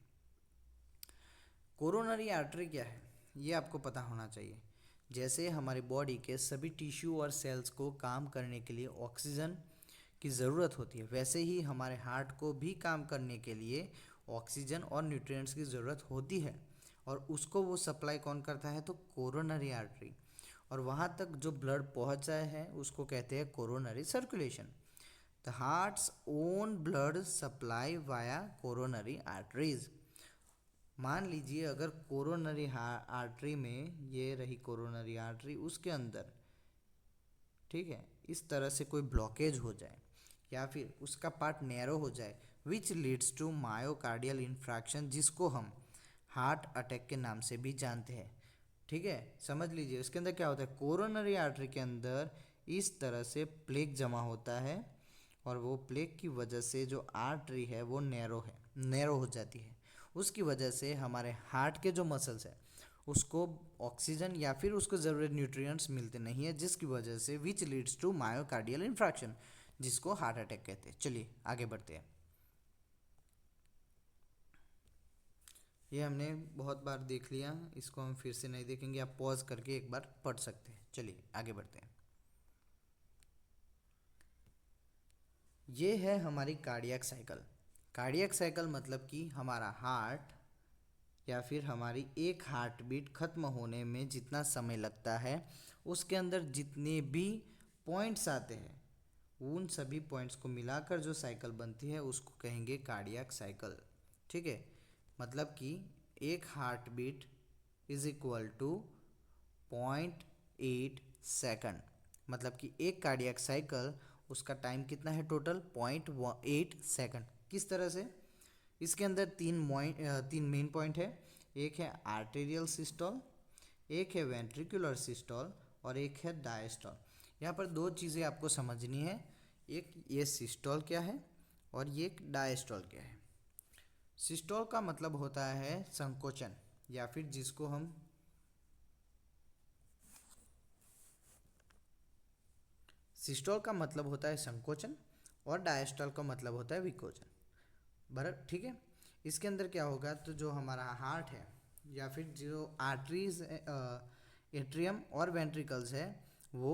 कोरोनरी आर्टरी क्या है, ये आपको पता होना चाहिए। जैसे हमारी बॉडी के सभी टिश्यू और सेल्स को काम करने के लिए ऑक्सीजन की ज़रूरत होती है, वैसे ही हमारे हार्ट को भी काम करने के लिए ऑक्सीजन और न्यूट्रिएंट्स की ज़रूरत होती है, और उसको वो सप्लाई कौन करता है, तो कोरोनरी आर्टरी। और वहाँ तक जो ब्लड पहुँच जाए है उसको कहते हैं coronary circulation. The hearts own blood supply via coronary arteries. मान लीजिए अगर कोरोनरी आर्टरी में, ये रही कोरोनरी आर्टरी, उसके अंदर, ठीक है, इस तरह से कोई ब्लॉकेज हो जाए या फिर उसका पार्ट नैरो हो जाए, which leads to myocardial infarction, जिसको हम हार्ट अटैक के नाम से भी जानते हैं, ठीक है। समझ लीजिए उसके अंदर क्या होता है, कोरोनरी आर्टरी के अंदर इस तरह से प्लेक जमा होता है और वो प्लेक की वजह से जो आर्टरी है वो नैरो हो जाती है। उसकी वजह से हमारे हार्ट के जो मसल्स है उसको ऑक्सीजन या फिर उसको ज़रूरत न्यूट्रिएंट्स मिलते नहीं है, जिसकी वजह से which leads to myocardial infarction, जिसको हार्ट अटैक कहते हैं। चलिए आगे बढ़ते हैं। ये हमने बहुत बार देख लिया, इसको हम फिर से नहीं देखेंगे, आप पॉज करके एक बार पढ़ सकते हैं। चलिए आगे बढ़ते हैं। ये है हमारी कार्डियक साइकिल। कार्डियक साइकिल मतलब कि हमारा हार्ट या फिर हमारी एक हार्ट बीट खत्म होने में जितना समय लगता है, उसके अंदर जितने भी पॉइंट्स आते हैं उन सभी पॉइंट्स को मिलाकर जो साइकिल बनती है उसको कहेंगे कार्डियक साइकिल। ठीक है, मतलब कि एक heart beat is equal to 0.8 second, मतलब कि एक कार्डियक साइकिल उसका टाइम कितना है टोटल 0.8 सेकंड। किस तरह से? इसके अंदर तीन मेन पॉइंट है। एक है आर्टेरियल सिस्टोल, एक है वेंट्रिकुलर सिस्टोल और एक है डायस्टोल। यहाँ पर दो चीज़ें आपको समझनी है, एक ये सिस्टोल क्या है और ये डायस्टोल क्या है। सिस्टोल का मतलब होता है संकोचन, या फिर जिसको हम सिस्टोल का मतलब होता है संकोचन और डायस्टोल का मतलब होता है विकोचन। बराबर, ठीक है। इसके अंदर क्या होगा, तो जो हमारा हार्ट है या फिर जो आर्टरीज एट्रियम और वेंट्रिकल्स है वो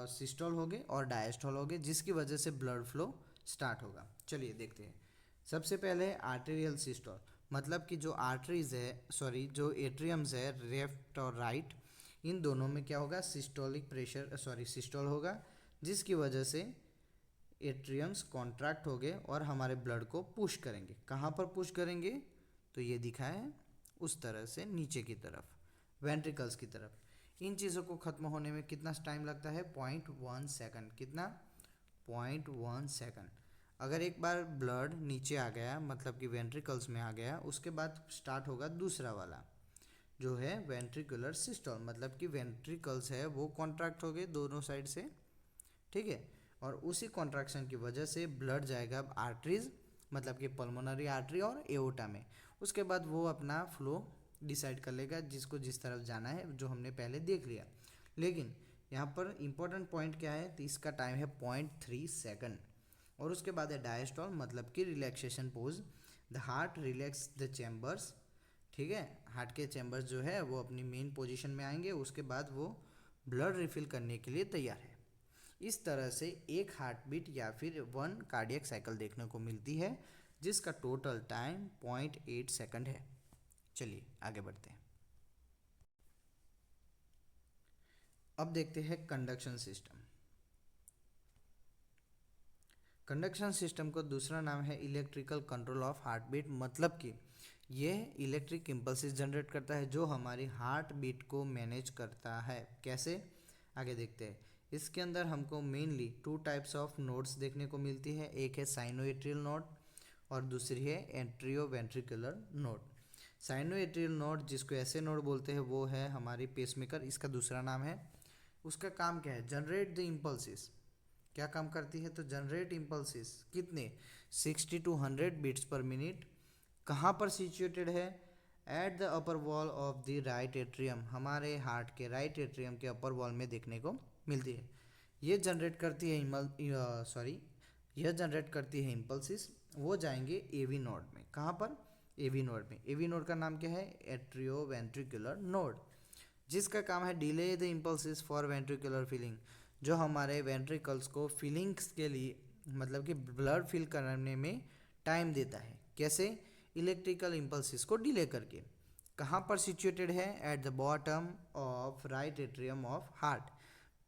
सिस्टोल हो गए और डायस्टोल हो गए, जिसकी वजह से ब्लड फ्लो स्टार्ट होगा। चलिए देखते हैं। सबसे पहले आर्टेरियल सिस्टोल, मतलब कि जो आर्टरीज है जो एट्रियम्स है लेफ्ट और राइट, इन दोनों में क्या होगा, सिस्टोलिक प्रेशर सिस्टोल होगा, जिसकी वजह से एट्रियम्स कॉन्ट्रैक्ट हो गए और हमारे ब्लड को पुश करेंगे। कहाँ पर पुश करेंगे, तो ये दिखा है उस तरह से नीचे की तरफ, वेंट्रिकल्स की तरफ। इन चीज़ों को ख़त्म होने में कितना टाइम लगता है, 0.1 सेकंड। कितना? 0.1 सेकंड। अगर एक बार ब्लड नीचे आ गया, मतलब कि वेंट्रिकल्स में आ गया, उसके बाद स्टार्ट होगा दूसरा वाला जो है वेंट्रिकुलर सिस्टोल, मतलब कि वेंट्रिकल्स है वो कॉन्ट्रैक्ट हो गए दोनों साइड से। ठीक है, और उसी कॉन्ट्रैक्शन की वजह से ब्लड जाएगा अब आर्टरीज, मतलब कि पल्मोनरी आर्टरी और एओर्टा में। उसके बाद वो अपना फ्लो डिसाइड कर लेगा जिसको जिस तरफ जाना है, जो हमने पहले देख लिया। लेकिन यहाँ पर इंपॉर्टेंट पॉइंट क्या है, तो इसका टाइम है 0.3 सेकंड। और उसके बाद है डायस्टोल, मतलब कि relaxation pose. The heart relax the chambers. ठीक है, हार्ट के चैम्बर्स जो है वो अपनी मेन पोजीशन में आएंगे, उसके बाद वो ब्लड रिफिल करने के लिए तैयार है। इस तरह से एक हार्ट बीट या फिर 1 कार्डियक साइकिल देखने को मिलती है, जिसका टोटल टाइम 0.8 सेकंड है। चलिए आगे बढ़ते हैं। अब देखते हैं कंडक्शन सिस्टम। कंडक्शन सिस्टम को दूसरा नाम है electrical control of heart beat, मतलब कि ये इलेक्ट्रिक इम्पल्सेस जनरेट करता है जो हमारी हार्ट बीट को मैनेज करता है। कैसे? आगे देखते हैं। इसके अंदर हमको मेनली 2 टाइप्स ऑफ नोड्स देखने को मिलती है, एक है साइनोएट्रियल नोड और दूसरी है एट्रियोवेंट्रिकुलर नोड। साइनोएट्रियल नोड, जिसको ऐसे नोड बोलते हैं, वो है हमारी पेसमेकर, इसका दूसरा नाम है। उसका काम क्या है, जनरेट द इम्पल्सिस। क्या काम करती है, तो जनरेट इम्पल्सिस कितने, 60 to 100 बीट्स पर मिनट। कहाँ पर सिचुएटेड है, at the upper wall of the right atrium, हमारे हार्ट के राइट एट्रियम के अपर वॉल में देखने को मिलती है। ये जनरेट करती है यह जनरेट करती है इम्पल्सिस, वो जाएंगे एवी नोड में। कहाँ पर, एवी नोड में। एवी नोड का नाम क्या है, एट्रियोवेंट्रिकुलर नोड, जिसका काम है delay the impulses for ventricular feeling, जो हमारे वेंट्रिकल्स को फीलिंग्स के लिए, मतलब कि ब्लड फील करने में टाइम देता है। कैसे? इलेक्ट्रिकल इम्पल्सिस को डिले करके। कहाँ पर सिचुएटेड है, at the bottom of right atrium of heart,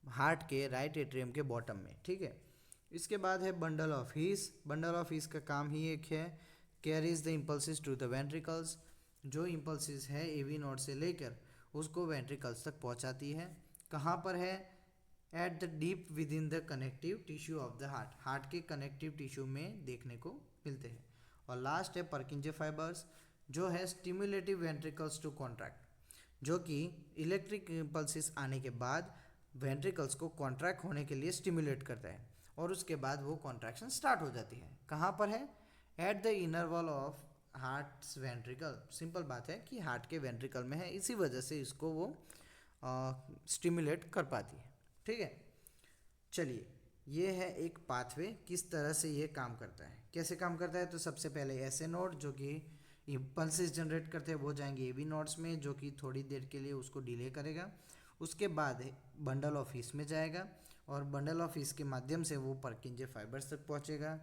heart के राइट एट्रियम के बॉटम में। ठीक है, इसके बाद है bundle of His. Bundle of His का काम ही एक है, carries the impulses to the ventricles, जो इम्पल्सिस है एवी नोड से लेकर उसको वेंट्रिकल्स तक पहुंचाती है। कहाँ पर है, at the deep with in the connective tissue of the heart, heart के कनेक्टिव टिश्यू में देखने को मिलते हैं। और लास्ट है पर्किंजे फाइबर्स, जो है स्टिमुलेटिव वेंट्रिकल्स टू कॉन्ट्रैक्ट, जो कि इलेक्ट्रिक इम्पल्सिस आने के बाद वेंट्रिकल्स को कॉन्ट्रैक्ट होने के लिए स्टिमुलेट करता है और उसके बाद वो कॉन्ट्रैक्शन स्टार्ट हो जाती है। कहाँ पर है? At the inner wall of heart ventricle. Simple बात है कि हार्ट के वेंट्रिकल में है, इसी वजह से इसको वो स्टिमुलेट कर पाती है। ठीक है, चलिए ये है एक पाथवे, किस तरह से ये काम करता है, कैसे काम करता है। तो सबसे पहले ऐसे नोड जो कि इम्पल्सेस जनरेट करते हैं वो जाएंगे ए बी नोड्स में, जो कि थोड़ी देर के लिए उसको डिले करेगा। उसके बाद बंडल ऑफ हीस में जाएगा और बंडल ऑफ हीस के माध्यम से वो पर्किंजे फाइबर्स तक पहुंचेगा।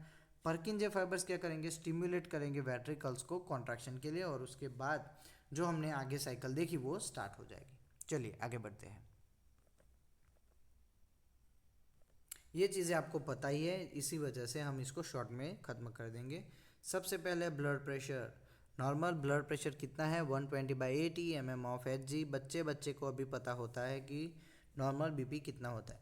पर्किंजे फाइबर्स क्या करेंगे? स्टिमुलेट करेंगे वेंट्रिकल्स को कॉन्ट्रैक्शन के लिए और उसके बाद जो हमने आगे साइकिल देखी वो स्टार्ट हो जाएगी। चलिए आगे बढ़ते हैं। ये चीज़ें आपको पता ही है, इसी वजह से हम इसको शॉर्ट में ख़त्म कर देंगे। सबसे पहले blood pressure. Normal blood pressure कितना है? 120/80 mm/Hg। बच्चे को अभी पता होता है कि नॉर्मल बीपी कितना होता है।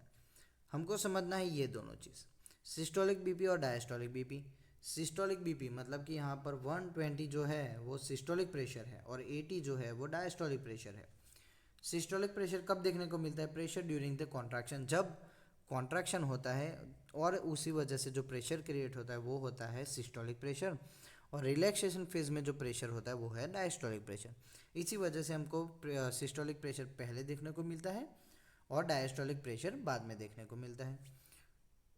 हमको समझना है ये दोनों चीज़, सिस्टोलिक बीपी और डायस्टोलिक बीपी। सिस्टोलिक बीपी मतलब कि यहाँ पर 120 जो है वो सिस्टोलिक प्रेशर है और 80 जो है वो डायस्टोलिक प्रेशर है। सिस्टोलिक प्रेशर कब देखने को मिलता है? प्रेशर ड्यूरिंग द कॉन्ट्रैक्शन, जब कॉन्ट्रैक्शन होता है और उसी वजह से जो प्रेशर क्रिएट होता है वो होता है सिस्टोलिक प्रेशर, और रिलैक्सेशन फेज में जो प्रेशर होता है वो है डायस्टोलिक प्रेशर। इसी वजह से हमको सिस्टोलिक प्रेशर पहले देखने को मिलता है और डायस्टोलिक प्रेशर बाद में देखने को मिलता है।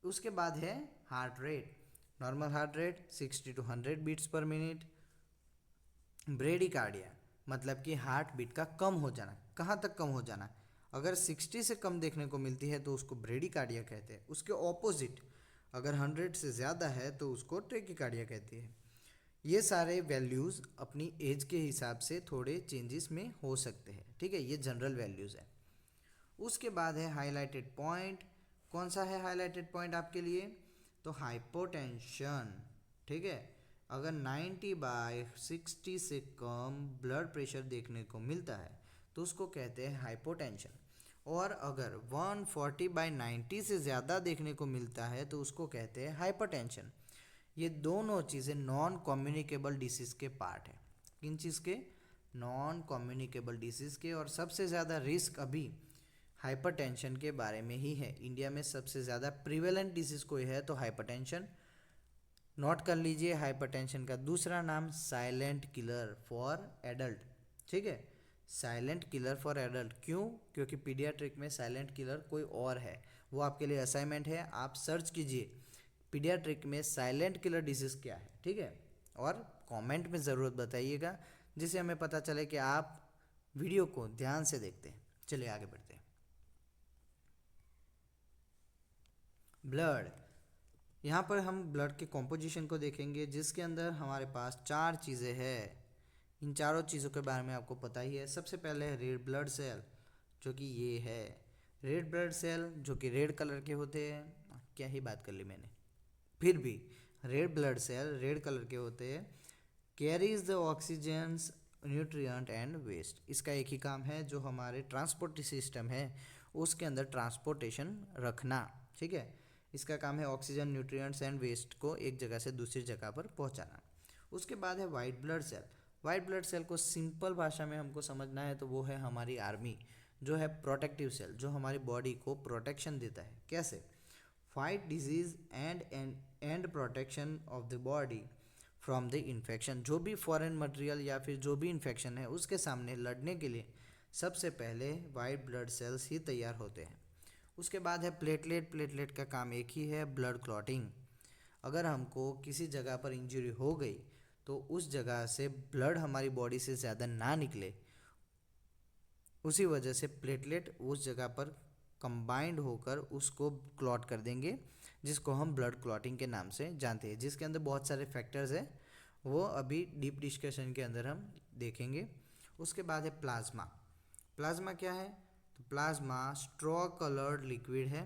उसके बाद है heart rate. Normal heart rate 60 to 100 beats per minute. Bradycardia मतलब कि हार्ट बीट का कम हो जाना। कहाँ तक कम हो जाना? अगर 60 से कम देखने को मिलती है तो उसको ब्रेडिकार्डिया कहते हैं। उसके ऑपोजिट अगर 100 से ज़्यादा है तो उसको ट्रेकिकार्डिया कहती है। ये सारे वैल्यूज़ अपनी एज के हिसाब से थोड़े चेंजेस में हो सकते हैं। ठीक है, ये जनरल वैल्यूज़ है। उसके बाद है हाईलाइटेड पॉइंट। कौन सा है हाईलाइटेड पॉइंट आपके लिए? तो हाइपोटेंशन। ठीक है, अगर 90/60 से कम ब्लड प्रेशर देखने को मिलता है तो उसको कहते हैं हाइपोटेंशन, और अगर 140/90 से ज़्यादा देखने को मिलता है तो उसको कहते हैं हाइपरटेंशन। ये दोनों चीज़ें नॉन कम्युनिकेबल डिसीज़ के पार्ट है। किन चीज़ के? नॉन कम्युनिकेबल डिसीज़ के। और सबसे ज़्यादा रिस्क अभी हाइपरटेंशन के बारे में ही है। इंडिया में सबसे ज़्यादा प्रिवेलेंट डिसीज़ कोई है तो हाइपरटेंशन। नोट कर लीजिए, हाइपरटेंशन का दूसरा नाम साइलेंट किलर फॉर एडल्ट। ठीक है, साइलेंट किलर फॉर एडल्ट। क्यों? क्योंकि पीडियाट्रिक में साइलेंट किलर कोई और है। वो आपके लिए असाइनमेंट है, आप सर्च कीजिए पीडियाट्रिक में साइलेंट किलर डिसीज़ क्या है। ठीक है, और कमेंट में ज़रूर बताइएगा जिससे हमें पता चले कि आप वीडियो को ध्यान से देखते हैं। चलिए आगे बढ़ते हैं। ब्लड। यहाँ पर हम ब्लड के कॉम्पोजिशन को देखेंगे जिसके अंदर हमारे पास 4 चीज़ें हैं। इन चारों चीज़ों के बारे में आपको पता ही है। सबसे पहले है रेड ब्लड सेल, जो कि ये है रेड ब्लड सेल, जो कि रेड कलर के होते हैं। क्या ही बात कर ली मैंने, फिर भी red blood cell red colour के होते हैं। Carries the oxygens, nutrient and waste. इसका एक ही काम है, जो हमारे ट्रांसपोर्ट सिस्टम है उसके अंदर ट्रांसपोर्टेशन रखना। ठीक है, इसका काम है ऑक्सीजन, न्यूट्रिएंट्स एंड वेस्ट को एक जगह से दूसरी जगह पर पहुंचाना। उसके बाद है white blood cell. White blood cell को सिंपल भाषा में हमको समझना है तो वो है हमारी आर्मी, जो है प्रोटेक्टिव सेल, जो हमारी बॉडी को प्रोटेक्शन देता है। कैसे? Fight disease and protection of the body from the infection. जो भी फॉरेन मटेरियल या फिर जो भी इन्फेक्शन है उसके सामने लड़ने के लिए सबसे पहले वाइट ब्लड सेल्स ही तैयार होते हैं। उसके बाद है प्लेटलेट। प्लेटलेट का काम एक ही है, ब्लड क्लॉटिंग। अगर हमको किसी जगह पर इंजरी हो गई तो उस जगह से ब्लड हमारी बॉडी से ज़्यादा ना निकले, उसी वजह से प्लेटलेट उस जगह पर कंबाइंड होकर उसको क्लॉट कर देंगे, जिसको हम ब्लड क्लॉटिंग के नाम से जानते हैं, जिसके अंदर बहुत सारे फैक्टर्स हैं, वो अभी डीप डिस्कशन के अंदर हम देखेंगे। उसके बाद है प्लाज्मा। प्लाज्मा क्या है? तो प्लाज्मा स्ट्रॉ कलर्ड लिक्विड है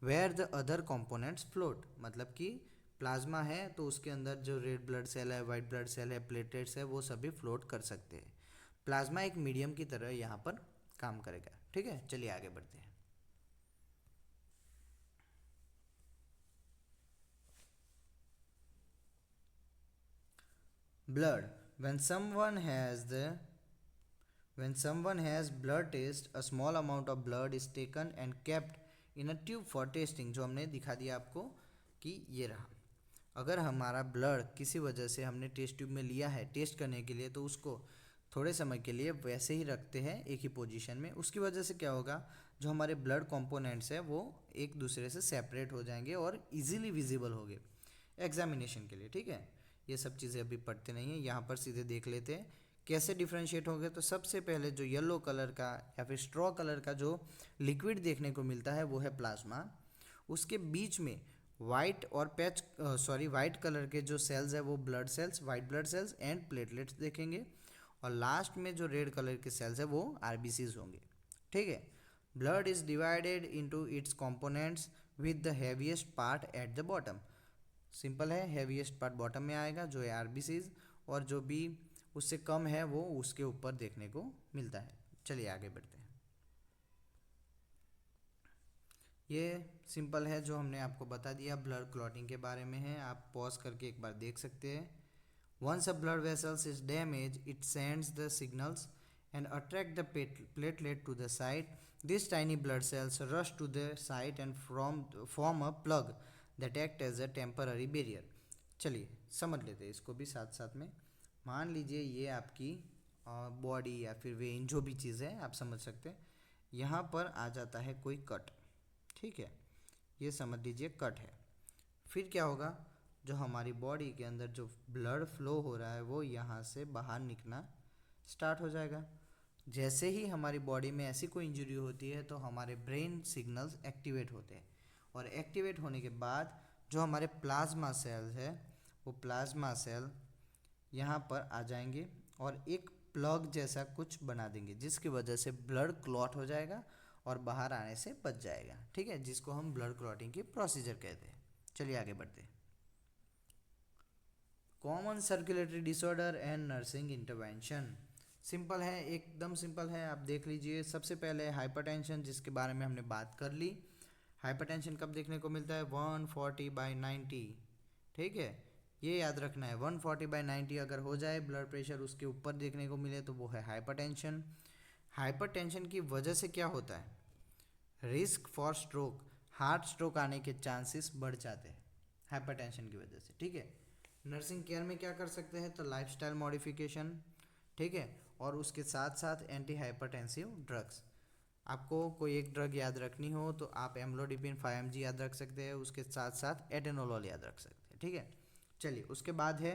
where the other components float. मतलब कि प्लाज्मा है तो उसके अंदर जो रेड ब्लड सेल है, वाइट ब्लड सेल है, प्लेटलेट्स है, वो सभी फ्लोट कर सकते हैं। प्लाज्मा एक मीडियम की तरह यहाँ पर काम करेगा। ठीक है, चलिए आगे बढ़ते हैं। Blood, when someone has the When someone has blood test, a small amount of blood is taken and kept in a tube for testing. जो हमने दिखा दिया आपको कि ये रहा। अगर हमारा ब्लड किसी वजह से हमने टेस्ट ट्यूब में लिया है टेस्ट करने के लिए, तो उसको थोड़े समय के लिए वैसे ही रखते हैं एक ही पोजीशन में। उसकी वजह से क्या होगा, जो हमारे ब्लड कंपोनेंट्स है वो एक दूसरे से सेपरेट हो जाएंगे और इजीली विजिबल होंगे एग्जामिनेशन के लिए। ठीक है, ये सब चीज़ें अभी पढ़ते नहीं हैं, यहाँ पर सीधे देख लेते हैं कैसे डिफ्रेंशिएट होंगे। तो सबसे पहले जो येलो कलर का या फिर स्ट्रॉ कलर का जो लिक्विड देखने को मिलता है वो है प्लाज्मा। उसके बीच में वाइट और वाइट कलर के जो सेल्स है वो blood cells, white blood cells and platelets देखेंगे। और लास्ट में जो रेड कलर के सेल्स है वो आरबीसीज होंगे। ठीक है, blood is divided into its components with the heaviest part eight the bottom. Simple है, हैवीएस्ट पार्ट बॉटम में आएगा जो है आरबीसीज, और जो भी उससे कम है वो उसके ऊपर देखने को मिलता है। चलिए आगे बढ़ते हैं। ये सिंपल है जो हमने आपको बता दिया, ब्लड क्लॉटिंग के बारे में है। आप पॉज करके एक बार देख सकते हैं। Once a blood vessels is damage, it sends the signals and attract the platelet to the site. These tiny blood cells rush to the site and form a plug that act as a temporary barrier. चलिए समझ लेते हैं इसको भी साथ साथ में। मान लीजिए ये आपकी बॉडी या फिर वेन जो भी चीज़ है आप समझ सकते हैं, यहाँ पर आ जाता है कोई कट। ठीक है, ये समझ लीजिए कट है। फिर क्या होगा, जो हमारी बॉडी के अंदर जो ब्लड फ्लो हो रहा है वो यहाँ से बाहर निकलना स्टार्ट हो जाएगा। जैसे ही हमारी बॉडी में ऐसी कोई इंजरी होती है तो हमारे ब्रेन सिग्नल्स एक्टिवेट होते हैं, और एक्टिवेट होने के बाद जो हमारे प्लाज्मा सेल्स है वो प्लाज्मा सेल यहाँ पर आ जाएंगे और एक प्लग जैसा कुछ बना देंगे, जिसकी वजह से ब्लड क्लॉट हो जाएगा और बाहर आने से बच जाएगा। ठीक है, जिसको हम ब्लड क्लॉटिंग की प्रोसीजर कहते हैं। चलिए आगे बढ़ते हैं। Common circulatory disorder and nursing intervention. Simple है, एकदम सिंपल है, आप देख लीजिए। सबसे पहले हाइपरटेंशन, जिसके बारे में हमने बात कर ली। हाइपरटेंशन कब देखने को मिलता है, 140/90। ठीक है, ये याद रखना है, 140/90 अगर हो जाए ब्लड प्रेशर उसके ऊपर देखने को मिले तो वो है हाइपरटेंशन। हाइपरटेंशन की वजह से क्या होता है, risk for stroke, heart stroke आने के चांसेस बढ़ जाते हैं हाइपरटेंशन की वजह से। ठीक है, नर्सिंग केयर में क्या कर सकते हैं, तो लाइफस्टाइल मॉडिफिकेशन। ठीक है, और उसके साथ साथ एंटी हाइपरटेंसिव ड्रग्स। आपको कोई एक ड्रग याद रखनी हो तो आप एम्लोडिपिन 5 mg याद रख सकते हैं, उसके साथ साथ एटेनोलॉल याद रख सकते हैं। ठीक है, चलिए उसके बाद है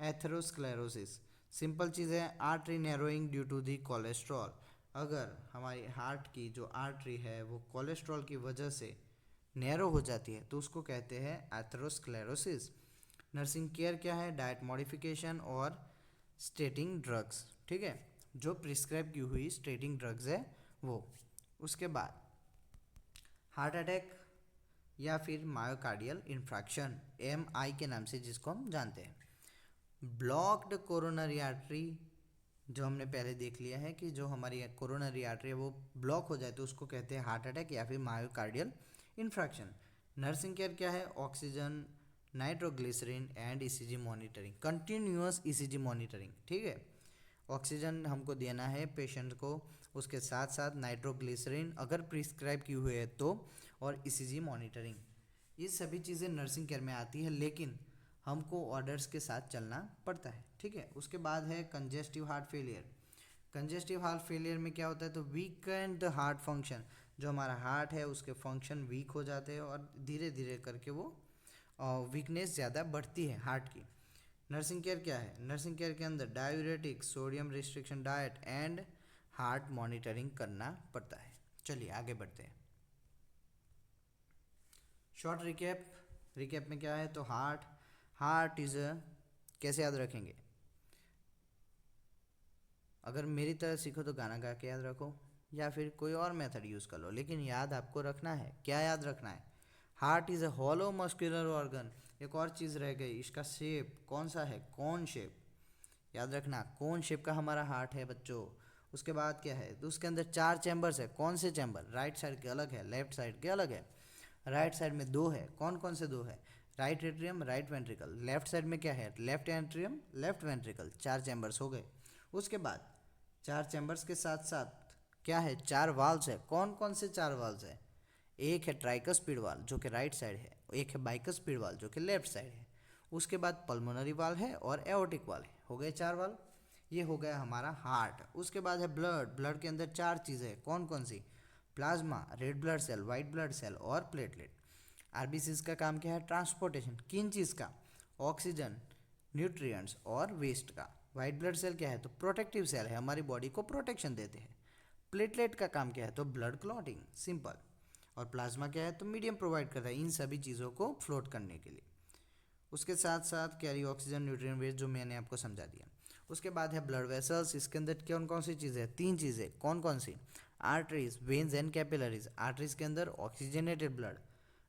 एथेरोस्क्लेरोसिस। सिंपल चीज़ है, artery narrowing due to the cholesterol. अगर हमारी हार्ट की जो आर्टरी है वो कोलेस्ट्रॉल की वजह से नैरो हो जाती है तो उसको कहते हैं एथेरोस्क्लेरोसिस। नर्सिंग केयर क्या है, डाइट मॉडिफिकेशन और स्टेटिंग ड्रग्स। ठीक है, जो प्रिस्क्राइब की हुई स्टेटिंग ड्रग्स है वो। उसके बाद हार्ट अटैक या फिर मायोकार्डियल इन्फ्रैक्शन, MI के नाम से जिसको हम जानते हैं। ब्लॉक्ड कोरोनरी आर्टरी, जो हमने पहले देख लिया है कि जो हमारी कोरोनरी आर्टरी है वो ब्लॉक हो जाए तो उसको कहते हैं हार्ट अटैक या फिर मायोकार्डियल इन्फ्रैक्शन। नर्सिंग केयर क्या है, oxygen, nitroglycerin and ECG monitoring, continuous ECG monitoring. ठीक है, ऑक्सीजन हमको देना है पेशेंट को, उसके साथ साथ नाइट्रोग्लिसरीन अगर प्रिस्क्राइब की हुई है तो, और ECG मॉनिटरिंग। ये सभी चीज़ें नर्सिंग केयर में आती है, लेकिन हमको ऑर्डर्स के साथ चलना पड़ता है। ठीक है, उसके बाद है congestive heart failure. Congestive heart failure में क्या होता है, तो वीकेंड द हार्ट फंक्शन, जो हमारा हार्ट है उसके फंक्शन वीक हो जाते हैं और धीरे धीरे करके वो वीकनेस ज़्यादा बढ़ती है हार्ट की। नर्सिंग केयर क्या है, नर्सिंग केयर के अंदर diuretic, sodium restriction diet and heart monitoring करना पड़ता है। चलिए आगे बढ़ते हैं। शॉर्ट रिकैप में क्या है, तो हार्ट इज कैसे याद रखेंगे, अगर मेरी तरह सीखो तो गाना गा के याद रखो या फिर कोई और मेथड यूज़ कर लो, लेकिन याद आपको रखना है। क्या याद रखना है, heart is a hollow muscular organ. एक और चीज़ रह गई, इसका शेप कौन सा है, कौन शेप, याद रखना कौन शेप का हमारा हार्ट है बच्चों। उसके बाद क्या है, तो उसके अंदर 4 चैम्बर्स है, कौन से चैम्बर, राइट साइड के अलग है, लेफ्ट साइड के अलग है। राइट साइड में 2 है, कौन कौन से 2 है, right atrium, right ventricle. Left side में क्या है, left atrium, left ventricle, 4 chambers हो गए। उसके बाद 4 चैम्बर्स के साथ साथ क्या है, 4 वाल्व्स है। कौन कौन से 4 वाल्व्स है? एक है ट्राइकस्पिड वाल्व जो कि राइट साइड है, एक है बाइकस्पिड वाल्व जो कि लेफ्ट साइड है, उसके बाद पल्मोनरी वाल्व है और एओर्टिक वाल्व है। हो गए 4 वाल्व। ये हो गया हमारा हार्ट। उसके बाद है ब्लड। ब्लड के अंदर 4 चीज़ें हैं। कौन कौन सी? Plasma, red blood cell, white blood cell और प्लेटलेट। आरबीसीज का काम क्या है? ट्रांसपोर्टेशन। किन चीज़ का? ऑक्सीजन, न्यूट्रिएंट्स और वेस्ट का। वाइट ब्लड सेल क्या है? तो प्रोटेक्टिव सेल है, हमारी बॉडी को प्रोटेक्शन देते हैं। प्लेटलेट का काम क्या है? तो ब्लड क्लॉटिंग, सिंपल। और प्लाज्मा क्या है? तो मीडियम प्रोवाइड करता है इन सभी चीज़ों को फ्लोट करने के लिए। उसके साथ साथ कैरी ऑक्सीजन, न्यूट्रिएंट, वेस्ट, जो मैंने आपको समझा दिया। उसके बाद है ब्लड वेसल्स। इसके अंदर कौन कौन सी चीज़ें? 3 चीज़ें। कौन कौन सी? Arteries, veins and capillaries. Arteries के अंदर ऑक्सीजनेटेड ब्लड,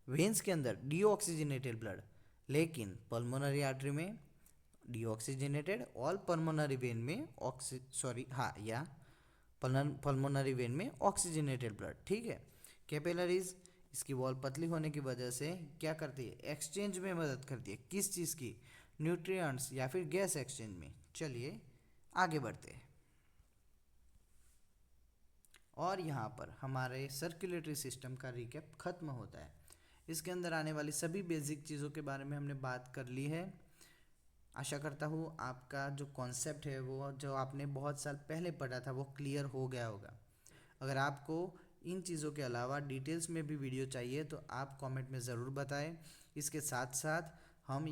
वेन्स के अंदर डीऑक्सीजनेटेड ब्लड। लेकिन पल्मोनरी आर्टरी में डीऑक्सीजनेटेड और पल्मोनरी वेन में पल्मोनरी वेन में ऑक्सीजनेटेड ब्लड। ठीक है। कैपिलरीज, इसकी वॉल पतली होने की वजह से क्या करती है? एक्सचेंज में मदद करती है। किस चीज़ की? न्यूट्रिएंट्स या फिर गैस एक्सचेंज में। चलिए आगे बढ़ते हैं। और यहाँ पर हमारे सर्कुलेटरी सिस्टम का रिकैप खत्म होता है। इसके अंदर आने वाली सभी बेसिक चीज़ों के बारे में हमने बात कर ली है। आशा करता हूँ आपका जो कॉन्सेप्ट है वो जो आपने बहुत साल पहले पढ़ा था वो क्लियर हो गया होगा। अगर आपको इन चीज़ों के अलावा डिटेल्स में भी वीडियो चाहिए तो आप कमेंट में ज़रूर बताएं। इसके साथ साथ हम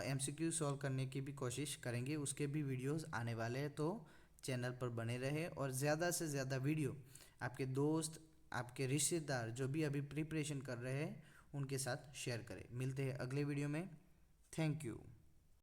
MCQ सॉल्व करने की भी कोशिश करेंगे, उसके भी वीडियोस आने वाले हैं। तो चैनल पर बने रहे और ज़्यादा से ज़्यादा वीडियो आपके दोस्त, आपके रिश्तेदार जो भी अभी प्रिपरेशन कर रहे हैं उनके साथ शेयर करें। मिलते हैं अगले वीडियो में। Thank you.